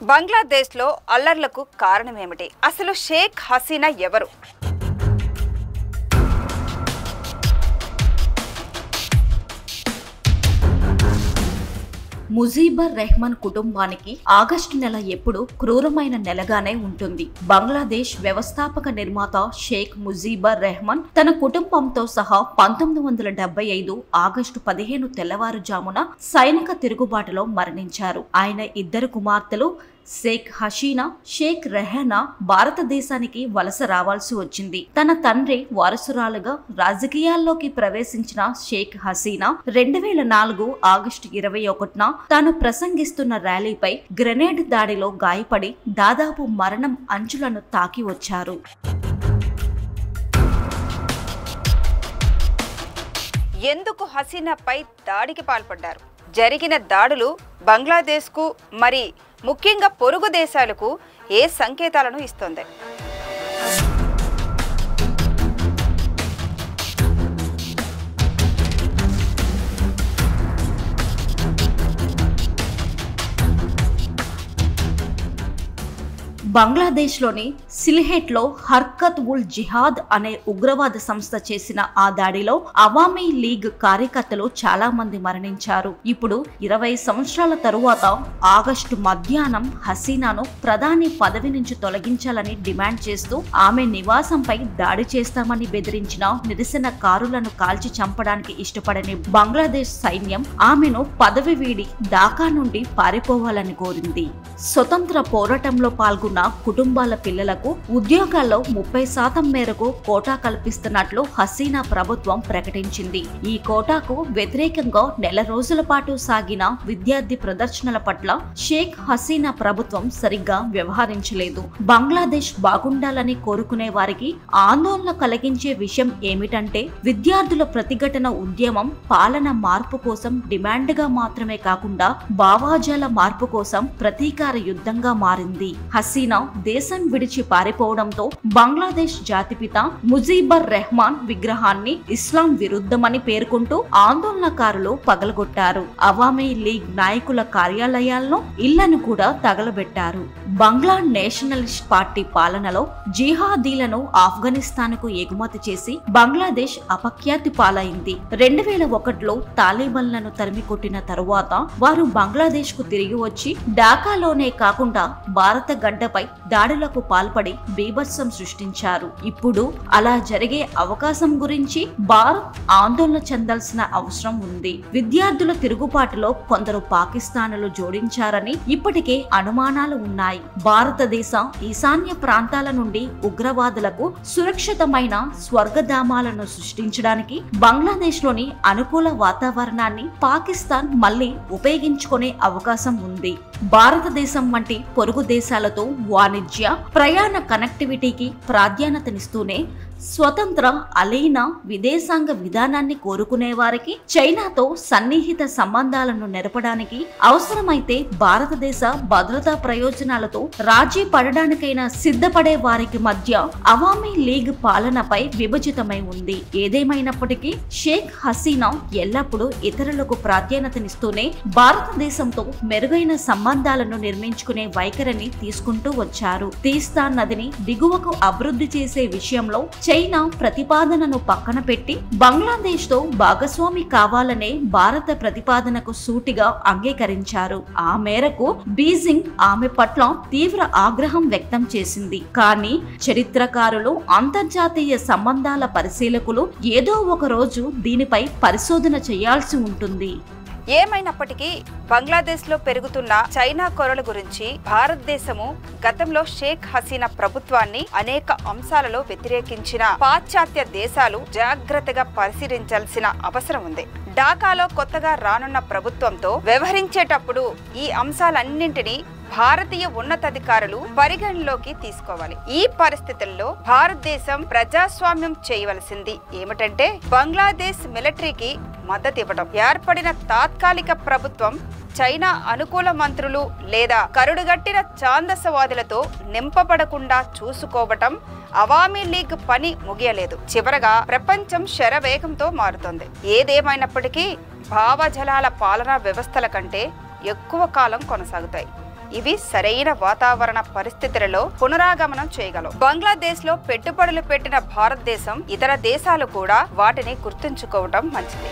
బంగ్లాదేశ్లో అల్లర్లకు కారణమేమిటి? అసలు షేక్ హసీనా ఎవరు? ముజీబర్ రెహమాన్ కుటుంబానికి ఆగస్టు నెల ఎప్పుడు క్రూరమైన నెలగానే ఉంటుంది. బంగ్లాదేశ్ వ్యవస్థాపక నిర్మాత షేక్ ముజీబర్ రెహమాన్ తన కుటుంబంతో సహా 1975 ఆగస్టు 15 తెల్లవారుజామున సైనిక తిరుగుబాటులో మరణించారు. ఆయన ఇద్దరు కుమార్తెలు షేక్ హసీనా, షేక్ రెహానా భారతదేశానికి వలస రావాల్సి వచ్చింది. తన తండ్రి వారసురాలుగా రాజకీయాల్లోకి ప్రవేశించిన షేక్ హసీనా 2004 ఆగస్టు 21న తాను ప్రసంగిస్తున్న ర్యాలీపై గ్రెనేడ్ దాడిలో గాయపడి దాదాపు మరణం అంచులను తాకి వచ్చారు. ఎందుకు హసీనాపై దాడికి పాల్పడ్డారు? జరిగిన దాడులు బంగ్లాదేశ్కు మరి ముఖ్యంగా పొరుగు దేశాలకు ఏ సంకేతాలను ఇస్తోంది? బంగ్లాదేశ్లోని సిల్హెట్లో హర్కత్ ఉల్ జిహాద్ అనే ఉగ్రవాద సంస్థ చేసిన ఆ దాడిలో అవామీ లీగ్ కార్యకర్తలు చాలా మంది మరణించారు. ఇప్పుడు 20 సంవత్సరాల తరువాత ఆగస్టు మధ్యాహ్నం హసీనాను ప్రధాని పదవి నుంచి తొలగించాలని డిమాండ్ చేస్తూ ఆమె నివాసంపై దాడి చేస్తామని బెదిరించిన నిరసనకారులను కాల్చి చంపడానికి ఇష్టపడని బంగ్లాదేశ్ సైన్యం ఆమెను పదవి వీడి ఢాకా నుండి పారిపోవాలని కోరింది. స్వతంత్ర పోరాటంలో పాల్గొన్న కుటుంబాల పిల్లలకు ఉద్యోగాల్లో 30% మేరకు కోటా కల్పిస్తున్నట్లు హసీనా ప్రభుత్వం ప్రకటించింది. ఈ కోటాకు వ్యతిరేకంగా నెల రోజుల పాటు సాగిన విద్యార్థి ప్రదర్శనల పట్ల షేక్ హసీనా ప్రభుత్వం సరిగ్గా వ్యవహరించలేదు. బంగ్లాదేశ్ బాగుండాలని కోరుకునే వారికి ఆందోళన కలిగించే విషయం ఏమిటంటే విద్యార్థుల ప్రతిఘటన ఉద్యమం పాలన మార్పు కోసం డిమాండ్గా మాత్రమే కాకుండా భావాజాల మార్పు కోసం ప్రతీకార యుద్ధంగా మారింది. హసీనా దేశం విడిచి పారిపోవడంతో బంగ్లాదేశ్ జాతిపిత ముజీబర్ రెహమాన్ విగ్రహాన్ని ఇస్లాం విరుద్ధమని పేర్కొంటూ ఆందోళనకారులు పగలగొట్టారు. అవామీ లీగ్ నాయకుల కార్యాలయాలను, ఇళ్లను కూడా తగలబెట్టారు. బంగ్లా నేషనలిస్ట్ పార్టీ పాలనలో జిహాదీలను ఆఫ్ఘనిస్తాన్కు ఎగుమతి చేసి బంగ్లాదేశ్ అపఖ్యాతి పాలైంది. 2001లో తాలిబాన్లను తరిమికొట్టిన తరువాత వారు బంగ్లాదేశ్ కు తిరిగి వచ్చి ఢాకాలోనే కాకుండా భారత గడ్డపై దాడులకు పాల్పడి బీభత్సం సృష్టించారు. ఇప్పుడు అలా జరిగే అవకాశం గురించి భారత్ ఆందోళన చెందాల్సిన అవసరం ఉంది. విద్యార్థుల తిరుగుబాటులో కొందరు పాకిస్తాన్లు జోడించారని ఇప్పటికే అనుమానాలు ఉన్నాయి. భారతదేశ ఈశాన్య ప్రాంతాల నుండి ఉగ్రవాదులకు సురక్షితమైన స్వర్గధామాలను సృష్టించడానికి బంగ్లాదేశ్ లోని అనుకూల వాతావరణాన్ని పాకిస్తాన్ మళ్లీ ఉపయోగించుకునే అవకాశం ఉంది. భారతదేశం వంటి పొరుగు దేశాలతో వాణిజ్య, ప్రయాణ కనెక్టివిటీకి ప్రాధాన్యతనిస్తూనే స్వతంత్ర అలైన విదేశాంగ విధానాన్ని కోరుకునే వారికి చైనాతో సన్నిహిత సంబంధాలను నెరపడానికి అవసరమైతే భారతదేశ భద్రతా ప్రయోజనాలతో రాజీ పడడానికైనా సిద్ధపడే వారికి మధ్య అవామీ లీగ్ పాలనపై విభజితమై ఉంది. ఏదేమైనప్పటికీ షేక్ హసీనా ఎల్లప్పుడూ ఇతరులకు ప్రాధాన్యతనిస్తూనే భారతదేశంతో మెరుగైన సంబంధాలను నిర్మించుకునే వైఖరిని తీసుకుంటూ వచ్చారు. తీస్తా నదిని దిగువకు అభివృద్ధి చేసే విషయంలో చైనా ప్రతిపాదనను పక్కన పెట్టి బంగ్లాదేశ్ తో భాగస్వామి కావాలనే భారత ప్రతిపాదనకు సూటిగా అంగీకరించారు. ఆ మేరకు బీజింగ్ ఆమె పట్ల తీవ్ర ఆగ్రహం వ్యక్తం చేసింది. కానీ చరిత్రకారులు, అంతర్జాతీయ సంబంధాల పరిశీలకులు ఏదో ఒక రోజు దీనిపై పరిశోధన చేయాల్సి ఉంటుంది. ఏమైనప్పటికీ బంగ్లాదేశ్లో పెరుగుతున్న చైనా కొరల గురించి భారతదేశము గతంలో షేక్ హసీనా ప్రభుత్వాన్ని అనేక అంశాలలో వ్యతిరేకించిన పాశ్చాత్య దేశాలు జాగ్రత్తగా పరిశీలించాల్సిన అవసరం ఉంది. ఢాకాలో కొత్తగా రానున్న ప్రభుత్వంతో వ్యవహరించేటప్పుడు ఈ అంశాలన్నింటినీ భారతీయ ఉన్నతాధికారులు పరిగణలోకి తీసుకోవాలి. ఈ పరిస్థితుల్లో భారతదేశం ప్రజాస్వామ్యం చేయవలసింది ఏమిటంటే బంగ్లాదేశ్ మిలిటరీకి మద్దతు ఇవ్వడం. ఏర్పడిన తాత్కాలిక ప్రభుత్వం చైనా అనుకూల మంత్రులు లేదా కరుడుగట్టిన ఛాందసవాదులతో నింపబడకుండా చూసుకోవటం అవామీ లీగ్ పని ముగియలేదు. చివరగా ప్రపంచం శరవేగంతో మారుతోంది. ఏదేమైనప్పటికీ భావజలాల పాలనా వ్యవస్థల కంటే ఎక్కువ కాలం కొనసాగుతాయి. ఇవి సరైన వాతావరణ పరిస్థితులలో పునరాగమనం చేయగలవు. బంగ్లాదేశ్ లో పెట్టుబడులు పెట్టిన భారతదేశం ఇతర దేశాలు కూడా వాటిని గుర్తుంచుకోవడం మంచిది.